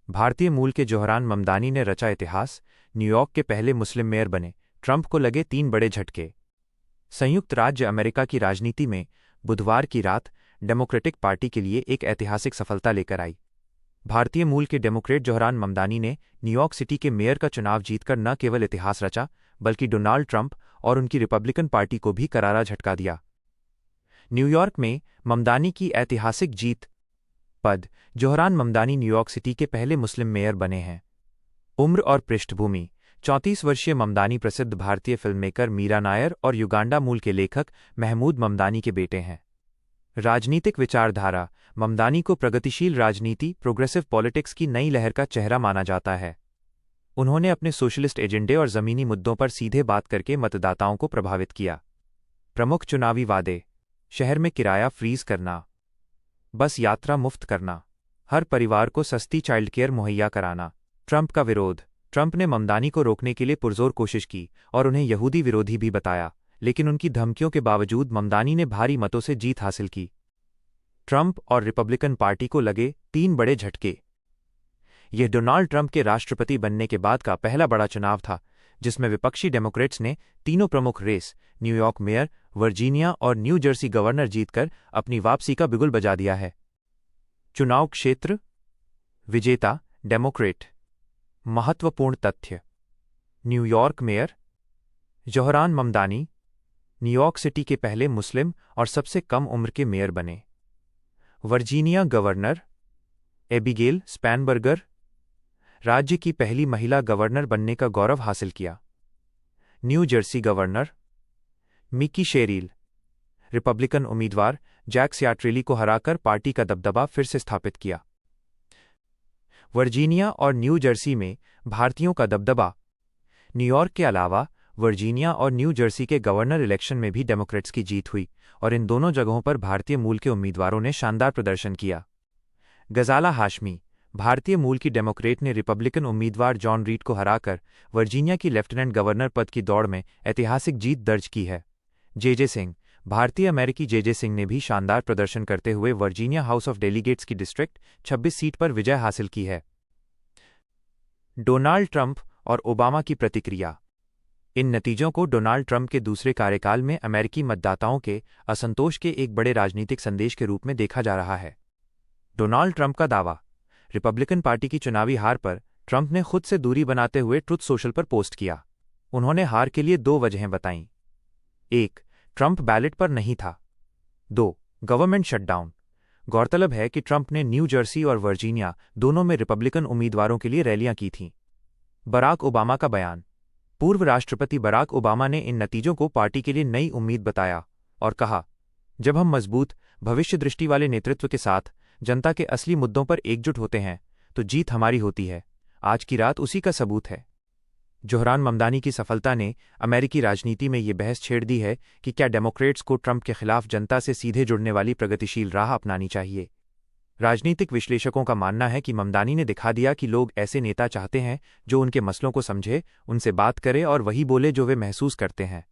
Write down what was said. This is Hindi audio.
भारतीय मूल के जोहरान ममदानी ने रचा इतिहास, न्यूयॉर्क के पहले मुस्लिम मेयर बने। ट्रंप को लगे 3 बड़े झटके। संयुक्त राज्य अमेरिका की राजनीति में बुधवार की रात डेमोक्रेटिक पार्टी के लिए एक ऐतिहासिक सफलता लेकर आई। भारतीय मूल के डेमोक्रेट जोहरान ममदानी ने न्यूयॉर्क सिटी के मेयर का चुनाव जीतकर न केवल इतिहास रचा, बल्कि डोनाल्ड ट्रंप और उनकी रिपब्लिकन पार्टी को भी करारा झटका दिया। न्यूयॉर्क में ममदानी की ऐतिहासिक जीत। पद: जोहरान ममदानी न्यूयॉर्क सिटी के पहले मुस्लिम मेयर बने हैं। उम्र और पृष्ठभूमि: 34 वर्षीय ममदानी प्रसिद्ध भारतीय फिल्ममेकर मीरा नायर और युगांडा मूल के लेखक महमूद ममदानी के बेटे हैं। राजनीतिक विचारधारा: ममदानी को प्रगतिशील राजनीति प्रोग्रेसिव पॉलिटिक्स की नई लहर का चेहरा माना जाता है। उन्होंने अपने सोशलिस्ट एजेंडे और ज़मीनी मुद्दों पर सीधे बात करके मतदाताओं को प्रभावित किया। प्रमुख चुनावी वादे: शहर में किराया फ्रीज करना, बस यात्रा मुफ्त करना, हर परिवार को सस्ती चाइल्ड केयर मुहैया कराना। ट्रंप का विरोध: ट्रंप ने ममदानी को रोकने के लिए पुरजोर कोशिश की और उन्हें यहूदी विरोधी भी बताया, लेकिन उनकी धमकियों के बावजूद ममदानी ने भारी मतों से जीत हासिल की। ट्रंप और रिपब्लिकन पार्टी को लगे 3 बड़े झटके। यह डोनाल्ड ट्रंप के राष्ट्रपति बनने के बाद का पहला बड़ा चुनाव था, जिसमें विपक्षी डेमोक्रेट्स ने तीनों प्रमुख रेस न्यूयॉर्क मेयर, वर्जीनिया और न्यू जर्सी गवर्नर जीतकर अपनी वापसी का बिगुल बजा दिया है। चुनाव क्षेत्र: विजेता डेमोक्रेट। महत्वपूर्ण तथ्य: New York mayor Zohran Mamdani New York city के पहले मुस्लिम और सबसे कम उम्र के मेयर बने। वर्जीनिया गवर्नर एबिगेल स्पैनबर्गर राज्य की पहली महिला गवर्नर बनने का गौरव हासिल किया। New Jersey governor Mikie Sherrill Republican उम्मीदवार जैक सियाट्रेली को हराकर पार्टी का दबदबा फिर से स्थापित किया। वर्जीनिया और न्यू जर्सी में भारतीयों का दबदबा: न्यूयॉर्क के अलावा वर्जीनिया और न्यू जर्सी के गवर्नर इलेक्शन में भी डेमोक्रेट्स की जीत हुई और इन दोनों जगहों पर भारतीय मूल के उम्मीदवारों ने शानदार प्रदर्शन किया। गजाला हाशमी भारतीय मूल की डेमोक्रेट ने रिपब्लिकन उम्मीदवार जॉन रीड को हराकर वर्जीनिया की लेफ्टिनेंट गवर्नर पद की दौड़ में ऐतिहासिक जीत दर्ज की है। जे सिंह भारतीय अमेरिकी जे सिंह ने भी शानदार प्रदर्शन करते हुए वर्जीनिया हाउस ऑफ डेलीगेट्स की डिस्ट्रिक्ट 26 सीट पर विजय हासिल की है। डोनाल्ड ट्रंप और ओबामा की प्रतिक्रिया: इन नतीजों को डोनाल्ड ट्रंप के दूसरे कार्यकाल में अमेरिकी मतदाताओं के असंतोष के एक बड़े राजनीतिक संदेश के रूप में देखा जा रहा है। डोनाल्ड ट्रंप का दावा: रिपब्लिकन पार्टी की चुनावी हार पर ट्रंप ने खुद से दूरी बनाते हुए ट्रुथ सोशल पर पोस्ट किया। उन्होंने हार के लिए 2 वजहें बताईं। 1. ट्रंप बैलेट पर नहीं था। 2. Government shutdown. गौरतलब है कि ट्रंप ने न्यू जर्सी और वर्जीनिया दोनों में रिपब्लिकन उम्मीदवारों के लिए रैलियां की थीं। बराक ओबामा का बयान: पूर्व राष्ट्रपति बराक ओबामा ने इन नतीजों को पार्टी के लिए नई उम्मीद बताया और कहा, जब हम मजबूत भविष्य दृष्टि वाले नेतृत्व के साथ जनता के असली मुद्दों पर एकजुट होते हैं तो जीत हमारी होती है। आज की रात उसी का सबूत है। जोहरान ममदानी की सफलता ने अमेरिकी राजनीति में ये बहस छेड़ दी है कि क्या डेमोक्रेट्स को ट्रंप के खिलाफ जनता से सीधे जुड़ने वाली प्रगतिशील राह अपनानी चाहिए। राजनीतिक विश्लेषकों का मानना है कि ममदानी ने दिखा दिया कि लोग ऐसे नेता चाहते हैं जो उनके मसलों को समझे, उनसे बात करे और वही बोले जो वे महसूस करते हैं।